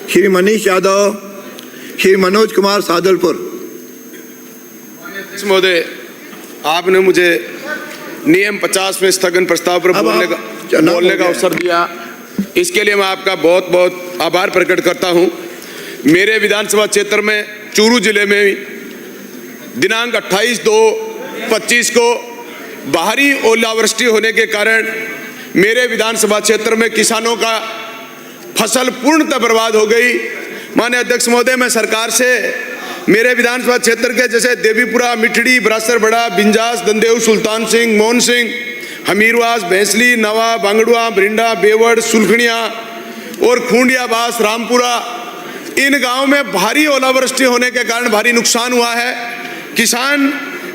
श्री मनीष यादव, श्री मनोज कुमार सादलपुर। महोदय, आपने मुझे नियम 50 में स्थगन प्रस्ताव पर बोलने का अवसर दिया, इसके लिए मैं आपका बहुत बहुत आभार प्रकट करता हूं। मेरे विधानसभा क्षेत्र में चूरू जिले में दिनांक 28/2/25 को भारी ओलावृष्टि होने के कारण मेरे विधानसभा क्षेत्र में किसानों का फसल पूर्णतः बर्बाद हो गई। माननीय अध्यक्ष महोदय, मैं सरकार से मेरे विधानसभा क्षेत्र के जैसे देवीपुरा, मिठड़ी, बरासर बड़ा, बिंजास, दंदेव, सुल्तान सिंह, मोहन सिंह, हमीरवास, भैंसली, नवा, बांगड़ुआ, बरिंडा, बेवड़, सुलखनिया और खूंडियाबास, रामपुरा, इन गांवों में भारी ओलावृष्टि होने के कारण भारी नुकसान हुआ है। किसान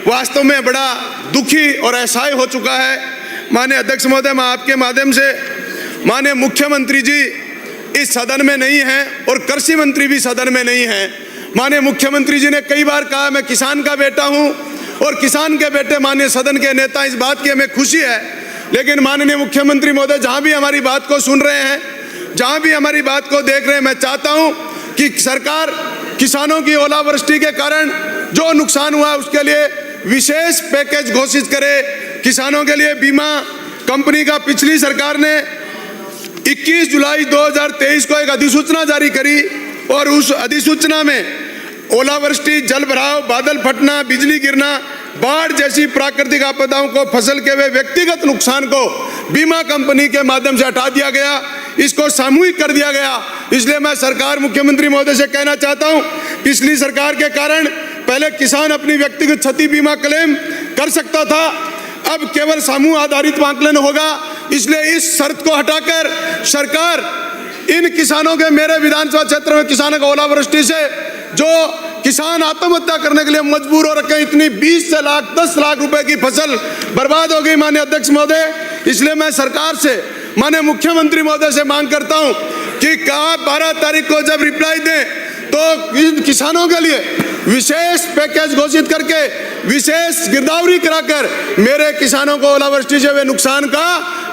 वास्तव में बड़ा दुखी और असहाय हो चुका है। माननीय अध्यक्ष महोदय, मैं आपके माध्यम से माननीय मुख्यमंत्री जी इस सदन में नहीं हैं और कृषि मंत्री भी सदन में नहीं हैं। माननीय मुख्यमंत्री जी ने कई बार कहा मैं किसान का बेटा हूं और किसान के बेटे माननीय सदन के नेता, इस बात की हमें खुशी है। लेकिन माननीय मुख्यमंत्री महोदय, जहां भी हमारी बात को सुन रहे हैं, जहां भी हमारी बात को देख रहे हैं, मैं चाहता हूं कि सरकार किसानों की ओलावृष्टि के कारण जो नुकसान हुआ उसके लिए विशेष पैकेज घोषित करे। किसानों के लिए बीमा कंपनी का पिछली सरकार ने 21 जुलाई 2023 को एक अधिसूचना जारी करी और उस अधिसूचना में ओलावृष्टि, जल भराव, बादल फटना, बिजली गिरना, बाढ़ जैसी प्राकृतिक आपदाओं को, फसल के वे व्यक्तिगत नुकसान को बीमा कंपनी के माध्यम से हटा दिया गया, इसको सामूहिक कर दिया गया। इसलिए मैं सरकार, मुख्यमंत्री महोदय से कहना चाहता हूं, पिछली सरकार के कारण पहले किसान अपनी व्यक्तिगत क्षति बीमा क्लेम कर सकता था, अब केवल समूह आधारित आकलन होगा। इसलिए इस शर्त को हटाकर सरकार इन किसानों के, मेरे विधानसभा क्षेत्र में किसानों का ओलावृष्टि से जो किसान आत्महत्या करने के लिए मजबूर हो रखे, इतनी 20 से लाख 10 लाख रुपए की फसल बर्बाद हो गई माननीय अध्यक्ष महोदय। इसलिए मैं सरकार से, माननीय मुख्यमंत्री महोदय से मांग करता हूं कि आप 12 तारीख को जब रिप्लाई दें तो किसानों के लिए विशेष पैकेज घोषित करके विशेष गिरदावरी कराकर मेरे किसानों को ओलावृष्टि से हुए नुकसान का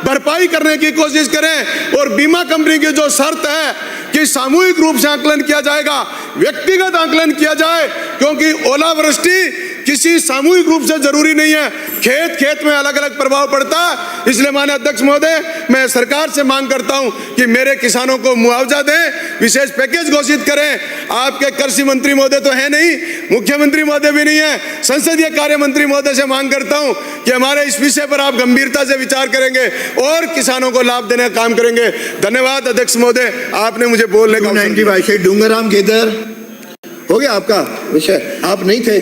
भरपाई करने की कोशिश करें। और बीमा कंपनी की जो शर्त है कि सामूहिक रूप से आकलन किया जाएगा, व्यक्तिगत आकलन किया जाए, क्योंकि ओलावृष्टि किसी सामूहिक रूप से जरूरी नहीं है, खेत खेत में अलग अलग प्रभाव पड़ता है। इसलिए माननीय अध्यक्ष महोदय, मैं सरकार से मांग करता हूं कि मेरे किसानों को मुआवजा दें, विशेष पैकेज घोषित करें। आपके कृषि मंत्री महोदय तो है नहीं, मुख्यमंत्री महोदय भी नहीं है, संसदीय कार्य मंत्री महोदय से मांग करता हूं कि हमारे इस विषय पर आप गंभीरता से विचार करेंगे और किसानों को लाभ देने का काम करेंगे। धन्यवाद अध्यक्ष महोदय, आपने मुझे बोलने का। डूंगराम केदर हो गया आपका विषय, आप नहीं थे।